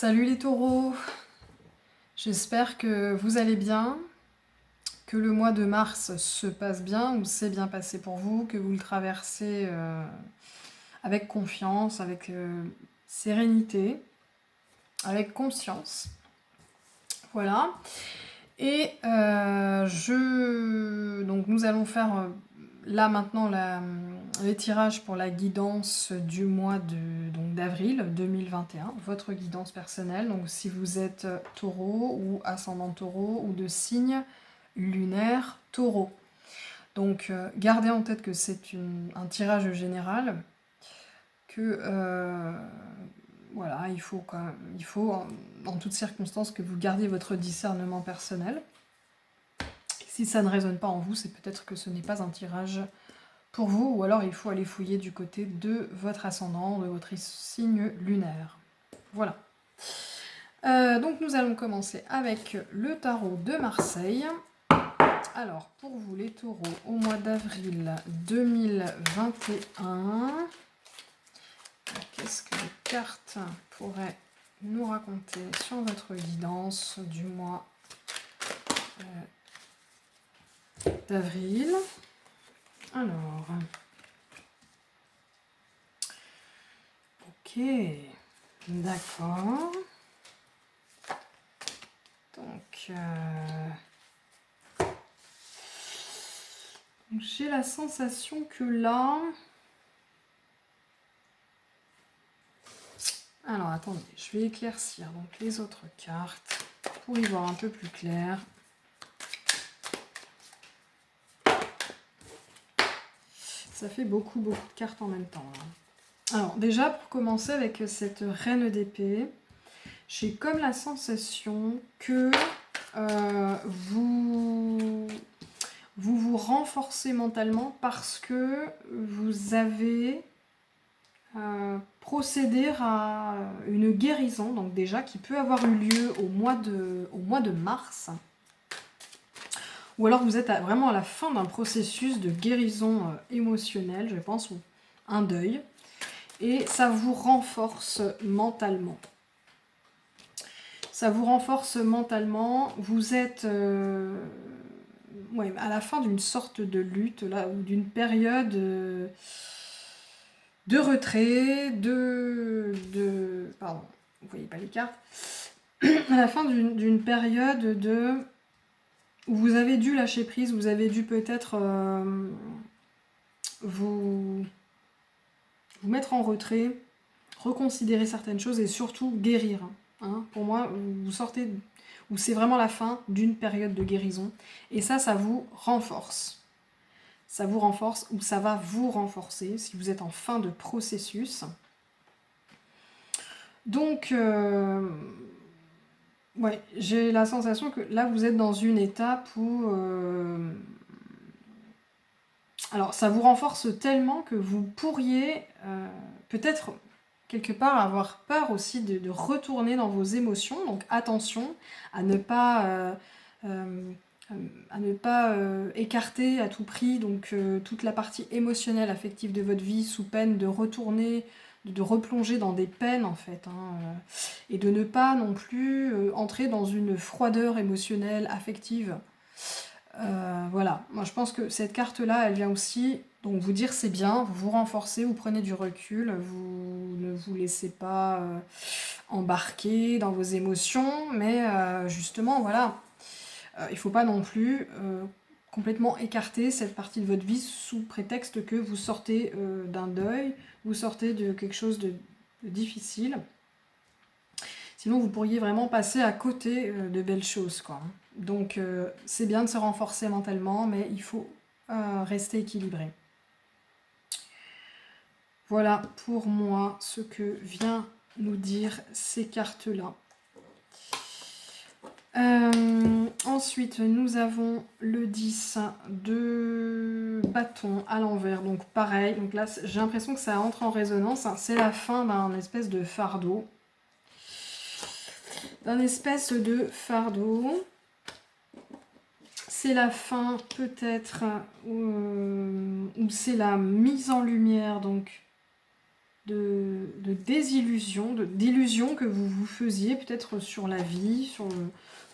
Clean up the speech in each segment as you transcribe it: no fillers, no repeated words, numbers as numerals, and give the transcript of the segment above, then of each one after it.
Salut les taureaux, j'espère que vous allez bien, que le mois de mars se passe bien ou s'est bien passé pour vous, que vous le traversez avec confiance, avec sérénité, avec conscience. Voilà. Et donc nous allons faire là maintenant les tirages pour la guidance du mois d'avril 2021, votre guidance personnelle. Donc si vous êtes taureau ou ascendant taureau ou de signe lunaire taureau. Donc gardez en tête que c'est un tirage général, que voilà, il faut en toutes circonstances que vous gardiez votre discernement personnel. Si ça ne résonne pas en vous, c'est peut-être que ce n'est pas un tirage pour vous, ou alors il faut aller fouiller du côté de votre ascendant, de votre signe lunaire. Voilà. Donc nous allons commencer avec le tarot de Marseille. Alors, pour vous les taureaux, au mois d'avril 2021, qu'est-ce que les cartes pourraient nous raconter sur votre guidance du mois d'avril? Alors, ok, d'accord. Donc, j'ai la sensation que là... Alors, attendez, je vais éclaircir donc les autres cartes pour y voir un peu plus clair. Ça fait beaucoup de cartes en même temps, là. Alors, déjà, pour commencer avec cette reine d'épée, j'ai comme la sensation que vous vous renforcez mentalement parce que vous avez procéder à une guérison, donc déjà qui peut avoir eu lieu au mois de mars, ou alors vous êtes vraiment à la fin d'un processus de guérison émotionnelle, je pense, ou un deuil, et ça vous renforce mentalement. Ça vous renforce mentalement, vous êtes à la fin d'une sorte de lutte, là, ou d'une période... de retrait, pardon, vous voyez pas les cartes, à la fin d'une période où vous avez dû lâcher prise, vous avez dû peut-être vous mettre en retrait, reconsidérer certaines choses et surtout guérir. Hein. Pour moi, vous sortez, où c'est vraiment la fin d'une période de guérison, et ça vous renforce. Ça vous renforce ou ça va vous renforcer si vous êtes en fin de processus. Donc, ouais, j'ai la sensation que là, vous êtes dans une étape où... alors, ça vous renforce tellement que vous pourriez peut-être, quelque part, avoir peur aussi de retourner dans vos émotions. Donc, attention à ne pas... écarter à tout prix donc toute la partie émotionnelle, affective de votre vie sous peine de retourner, de replonger dans des peines en fait, et de ne pas non plus entrer dans une froideur émotionnelle, affective. Voilà, moi je pense que cette carte-là, elle vient aussi donc vous dire c'est bien, vous vous renforcez, vous prenez du recul, vous ne vous laissez pas embarquer dans vos émotions, mais justement voilà, il ne faut pas non plus complètement écarter cette partie de votre vie sous prétexte que vous sortez d'un deuil, vous sortez de quelque chose de difficile. Sinon, vous pourriez vraiment passer à côté de belles choses, quoi. Donc, c'est bien de se renforcer mentalement, mais il faut rester équilibré. Voilà pour moi ce que vient nous dire ces cartes-là. Ensuite, nous avons le 10 de bâton à l'envers. Donc pareil, donc là j'ai l'impression que ça entre en résonance. Hein. C'est la fin d'un espèce de fardeau. C'est la fin peut-être où c'est la mise en lumière donc désillusion, d'illusion que vous vous faisiez peut-être sur la vie, sur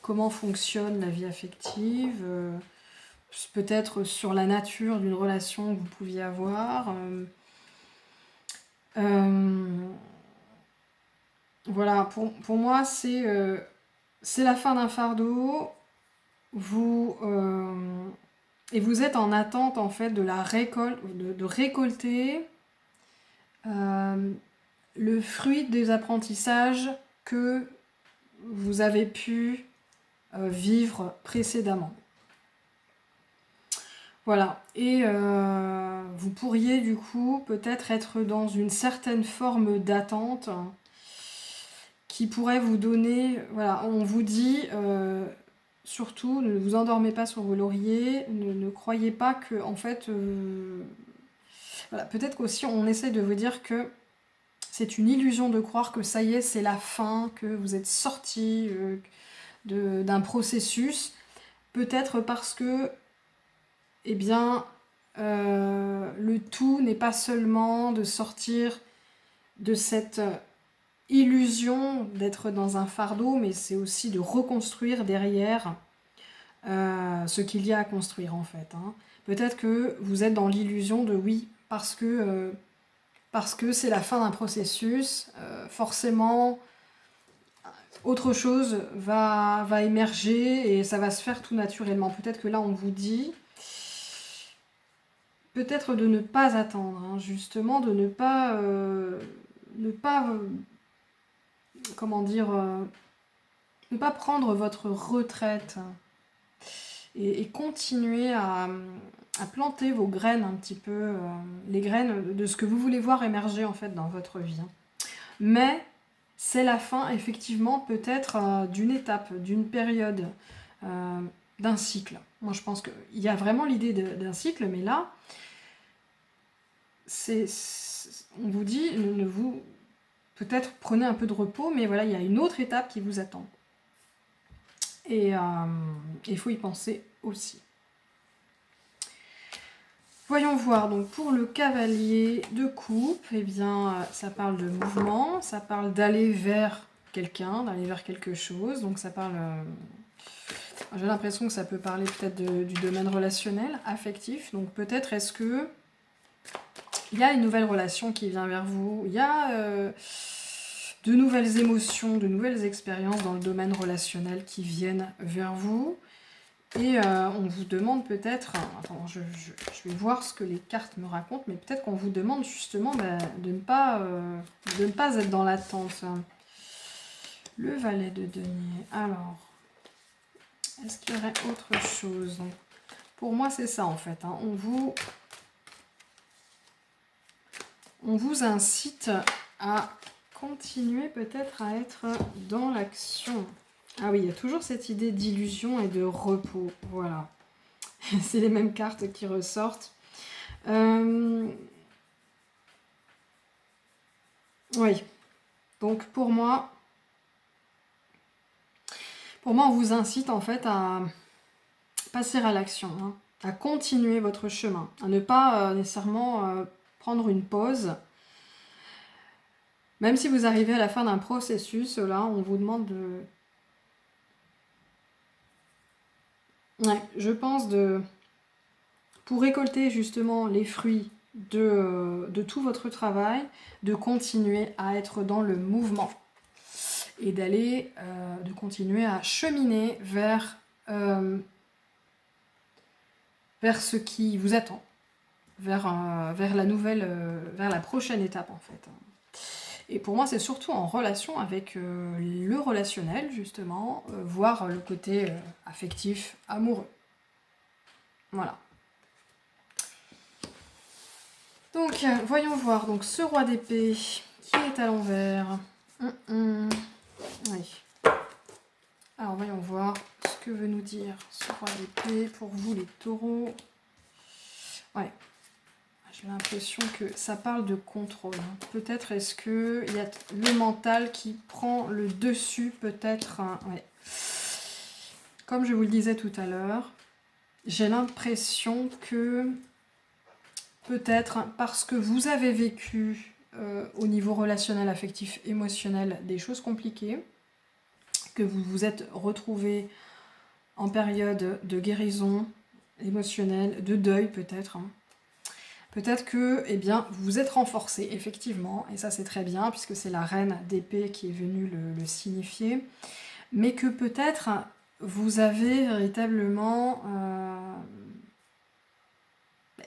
comment fonctionne la vie affective, peut-être sur la nature d'une relation que vous pouviez avoir. Voilà, pour moi, c'est la fin d'un fardeau. Et vous êtes en attente, en fait, de la récolte, de récolter le fruit des apprentissages que vous avez pu vivre précédemment. Voilà, et vous pourriez du coup peut-être être dans une certaine forme d'attente qui pourrait vous donner, voilà, on vous dit surtout ne vous endormez pas sur vos lauriers, ne croyez pas que en fait, voilà, peut-être qu'aussi on essaie de vous dire que c'est une illusion de croire que ça y est, c'est la fin, que vous êtes sorti d'un processus, peut-être parce que eh bien, le tout n'est pas seulement de sortir de cette illusion d'être dans un fardeau, mais c'est aussi de reconstruire derrière ce qu'il y a à construire en fait. Hein. Peut-être que vous êtes dans l'illusion de oui, parce que c'est la fin d'un processus, forcément autre chose va émerger et ça va se faire tout naturellement. Peut-être que là on vous dit peut-être de ne pas attendre, hein, justement, de ne pas, comment dire, ne pas prendre votre retraite et continuer à planter vos graines un petit peu, les graines de ce que vous voulez voir émerger en fait dans votre vie. Hein. Mais c'est la fin, effectivement, peut-être d'une étape, d'une période, d'un cycle. Moi, je pense qu'il y a vraiment l'idée d'un cycle, mais là, on vous dit, peut-être prenez un peu de repos, mais voilà, il y a une autre étape qui vous attend. Et il faut y penser aussi. Voyons voir, donc pour le cavalier de coupe, eh bien, ça parle de mouvement, ça parle d'aller vers quelqu'un, d'aller vers quelque chose, donc ça parle... j'ai l'impression que ça peut parler peut-être du domaine relationnel, affectif, donc peut-être est-ce que il y a une nouvelle relation qui vient vers vous, il y a de nouvelles émotions, de nouvelles expériences dans le domaine relationnel qui viennent vers vous. Et on vous demande peut-être, attends, je vais voir ce que les cartes me racontent, mais peut-être qu'on vous demande justement de ne pas être dans l'attente. Le valet de denier. Alors, est-ce qu'il y aurait autre chose? Pour moi, c'est ça en fait. Hein. On vous incite à continuer peut-être à être dans l'action. Ah oui, il y a toujours cette idée d'illusion et de repos. Voilà. C'est les mêmes cartes qui ressortent. Oui. Donc pour moi, on vous incite en fait à passer à l'action, hein, à continuer votre chemin, à ne pas nécessairement prendre une pause. Même si vous arrivez à la fin d'un processus, là, on vous demande de... Ouais, je pense pour récolter justement les fruits de tout votre travail, de continuer à être dans le mouvement et de continuer à cheminer vers ce qui vous attend, vers la prochaine étape en fait. Et pour moi, c'est surtout en relation avec le relationnel, justement, voire le côté affectif, amoureux. Voilà. Donc, voyons voir. Donc, ce roi d'épée qui est à l'envers. Oui. Alors, voyons voir ce que veut nous dire ce roi d'épée pour vous, les taureaux. Ouais. J'ai l'impression que ça parle de contrôle. Peut-être est-ce qu'il y a le mental qui prend le dessus, peut-être. Ouais. Comme je vous le disais tout à l'heure, j'ai l'impression que peut-être parce que vous avez vécu au niveau relationnel, affectif, émotionnel, des choses compliquées, que vous vous êtes retrouvé en période de guérison émotionnelle, de deuil peut-être. Hein. Peut-être que, eh bien, vous vous êtes renforcé, effectivement, et ça c'est très bien, puisque c'est la reine d'épée qui est venue le signifier, mais que peut-être vous avez véritablement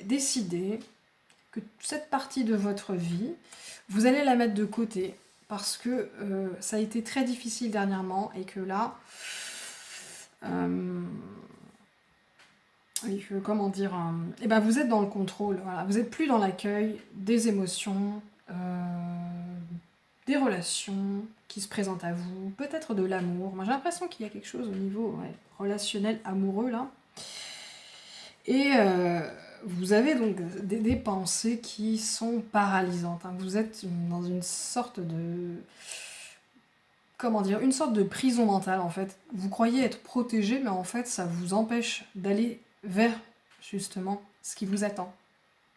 décidé que cette partie de votre vie, vous allez la mettre de côté, parce que ça a été très difficile dernièrement, et que là, comment dire, eh ben vous êtes dans le contrôle, voilà. Vous n'êtes plus dans l'accueil des émotions, des relations qui se présentent à vous, peut-être de l'amour. Moi j'ai l'impression qu'il y a quelque chose au niveau relationnel, amoureux là. Et vous avez donc des pensées qui sont paralysantes. Hein. Vous êtes dans une sorte de... Comment dire, une sorte de prison mentale en fait. Vous croyez être protégé, mais en fait ça vous empêche d'aller vers justement ce qui vous attend.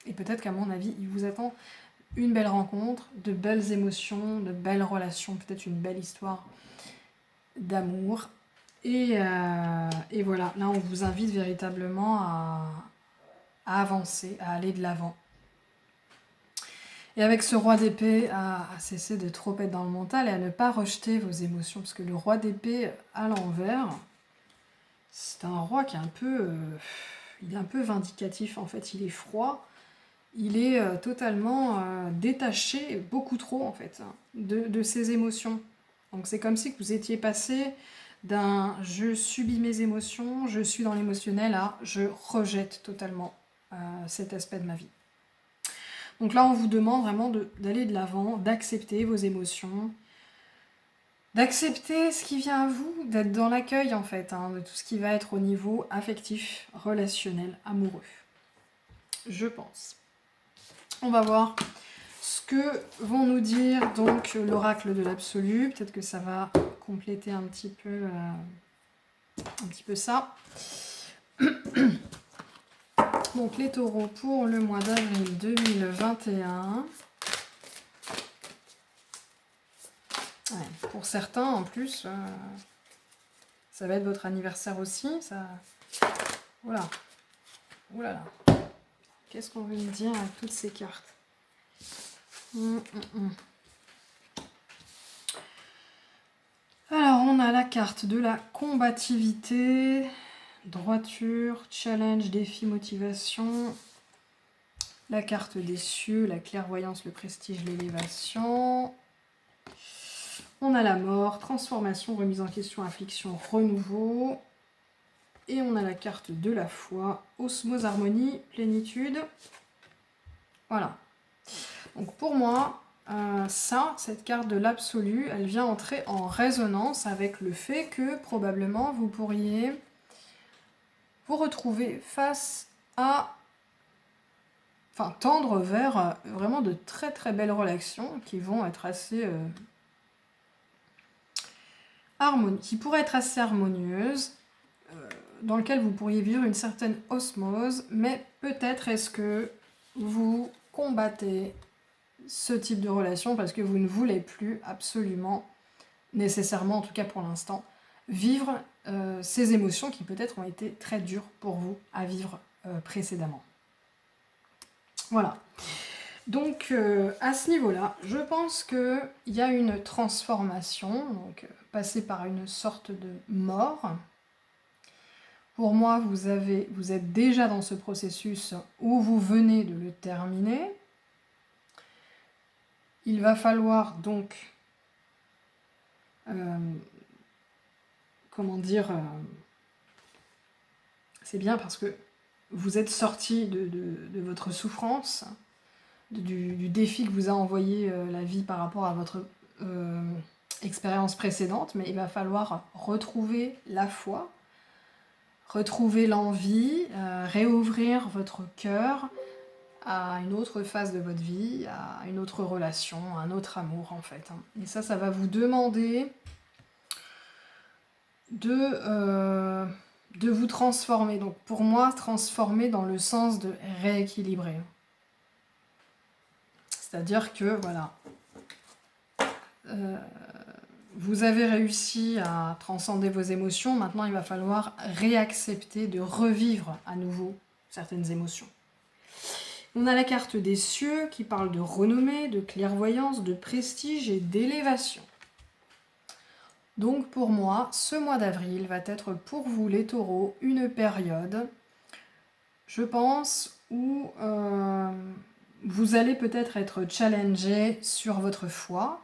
Et peut-être qu'à mon avis, il vous attend une belle rencontre, de belles émotions, de belles relations, peut-être une belle histoire d'amour. Et voilà, là on vous invite véritablement à avancer, à aller de l'avant. Et avec ce roi d'épée, à cesser de trop être dans le mental et à ne pas rejeter vos émotions. Parce que le roi d'épée à l'envers, c'est un roi qui est un peu... il est un peu vindicatif en fait, il est froid. Il est totalement détaché, beaucoup trop en fait, hein, de ses émotions. Donc c'est comme si vous étiez passé d'un « je subis mes émotions, je suis dans l'émotionnel » à « je rejette totalement cet aspect de ma vie ». Donc là, on vous demande vraiment d'aller de l'avant, d'accepter vos émotions, d'accepter ce qui vient à vous, d'être dans l'accueil en fait, hein, de tout ce qui va être au niveau affectif, relationnel, amoureux. Je pense. On va voir ce que vont nous dire donc l'oracle de l'absolu. Peut-être que ça va compléter un petit peu ça. Donc les taureaux pour le mois d'avril 2021. Ouais, pour certains en plus, ça va être votre anniversaire aussi. Ça... Voilà. Ouh là là. Qu'est-ce qu'on veut me dire avec toutes ces cartes? Alors, on a la carte de la combativité, droiture, challenge, défi, motivation. La carte des cieux, la clairvoyance, le prestige, l'élévation. On a la mort, transformation, remise en question, affliction, renouveau. Et on a la carte de la foi, osmose, harmonie, plénitude. Voilà. Donc pour moi, cette carte de l'absolu, elle vient entrer en résonance avec le fait que probablement vous pourriez vous retrouver face à... Enfin, tendre vers vraiment de très très belles relations qui vont être assez... qui pourraient être assez harmonieuses, dans lesquelles vous pourriez vivre une certaine osmose, mais peut-être est-ce que vous combattez ce type de relation parce que vous ne voulez plus absolument, nécessairement en tout cas pour l'instant, vivre ces émotions qui peut-être ont été très dures pour vous à vivre précédemment. Voilà. Donc à ce niveau-là, je pense qu'il y a une transformation, donc passer par une sorte de mort. Pour moi, vous êtes déjà dans ce processus où vous venez de le terminer. Il va falloir donc, comment dire, c'est bien parce que vous êtes sorti de votre souffrance, du défi que vous a envoyé la vie par rapport à votre expérience précédente, mais il va falloir retrouver la foi, retrouver l'envie, réouvrir votre cœur à une autre phase de votre vie, à une autre relation, à un autre amour en fait. Et ça va vous demander de vous transformer. Donc pour moi, transformer dans le sens de rééquilibrer. C'est-à-dire que, voilà, vous avez réussi à transcender vos émotions, maintenant il va falloir réaccepter de revivre à nouveau certaines émotions. On a la carte des cieux qui parle de renommée, de clairvoyance, de prestige et d'élévation. Donc pour moi, ce mois d'avril va être pour vous les taureaux une période, je pense, où vous allez peut-être être challengé sur votre foi,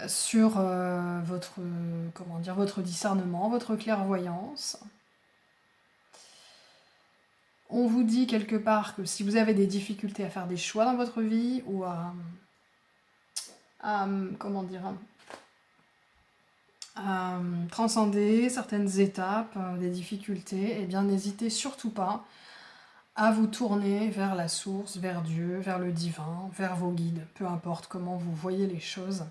sur votre discernement, votre clairvoyance. On vous dit quelque part que si vous avez des difficultés à faire des choix dans votre vie ou à transcender certaines étapes, des difficultés, eh bien n'hésitez surtout pas à vous tourner vers la source, vers Dieu, vers le divin, vers vos guides, peu importe comment vous voyez les choses,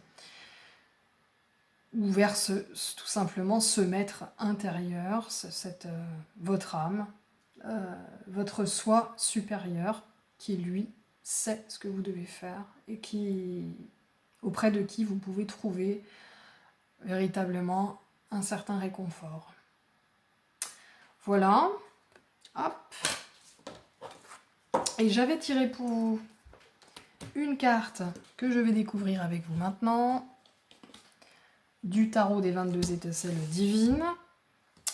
ou vers tout simplement ce maître intérieur, votre âme, votre soi supérieur, qui lui sait ce que vous devez faire et auprès de qui vous pouvez trouver véritablement un certain réconfort. Voilà. Hop. Et j'avais tiré pour vous une carte que je vais découvrir avec vous maintenant, du tarot des 22 étincelles divines.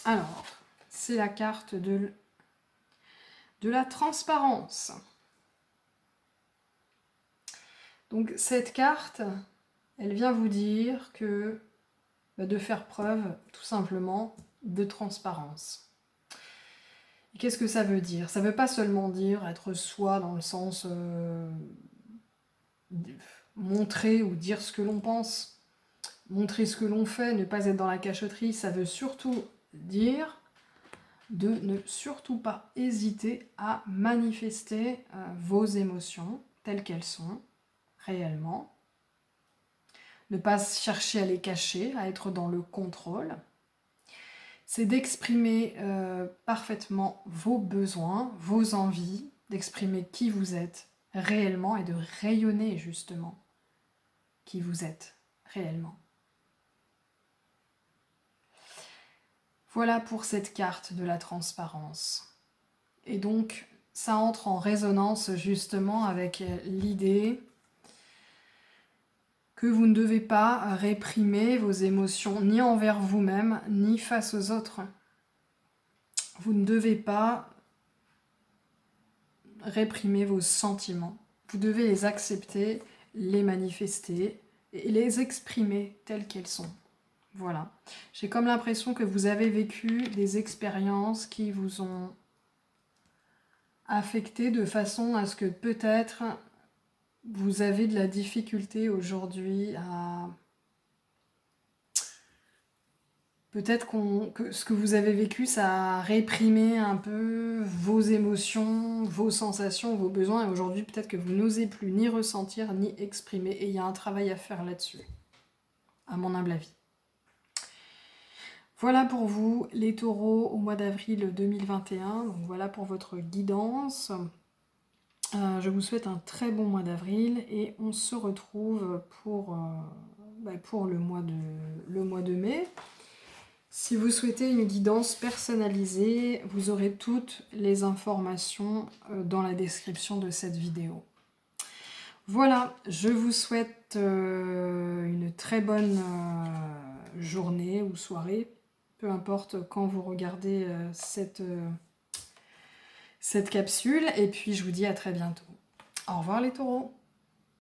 Alors, c'est la carte de la transparence. Donc cette carte, elle vient vous dire que de faire preuve tout simplement de transparence. Et qu'est-ce que ça veut dire? Ça ne veut pas seulement dire être soi dans le sens montrer ou dire ce que l'on pense, montrer ce que l'on fait, ne pas être dans la cachotterie. Ça veut surtout dire de ne surtout pas hésiter à manifester vos émotions telles qu'elles sont, réellement. Ne pas chercher à les cacher, à être dans le contrôle. C'est d'exprimer parfaitement vos besoins, vos envies, d'exprimer qui vous êtes réellement et de rayonner justement qui vous êtes réellement. Voilà pour cette carte de la transparence. Et donc, ça entre en résonance justement avec l'idée que vous ne devez pas réprimer vos émotions ni envers vous-même, ni face aux autres. Vous ne devez pas réprimer vos sentiments. Vous devez les accepter, les manifester et les exprimer telles qu'elles sont. Voilà. J'ai comme l'impression que vous avez vécu des expériences qui vous ont affecté de façon à ce que peut-être vous avez de la difficulté aujourd'hui à... Peut-être que ce que vous avez vécu, ça a réprimé un peu vos émotions, vos sensations, vos besoins. Et aujourd'hui, peut-être que vous n'osez plus ni ressentir, ni exprimer. Et il y a un travail à faire là-dessus, à mon humble avis. Voilà pour vous, les taureaux, au mois d'avril 2021. Donc voilà pour votre guidance. Je vous souhaite un très bon mois d'avril et on se retrouve pour le mois de mai. Si vous souhaitez une guidance personnalisée, vous aurez toutes les informations dans la description de cette vidéo. Voilà, je vous souhaite une très bonne journée ou soirée, peu importe quand vous regardez cette capsule, et puis je vous dis à très bientôt. Au revoir les taureaux!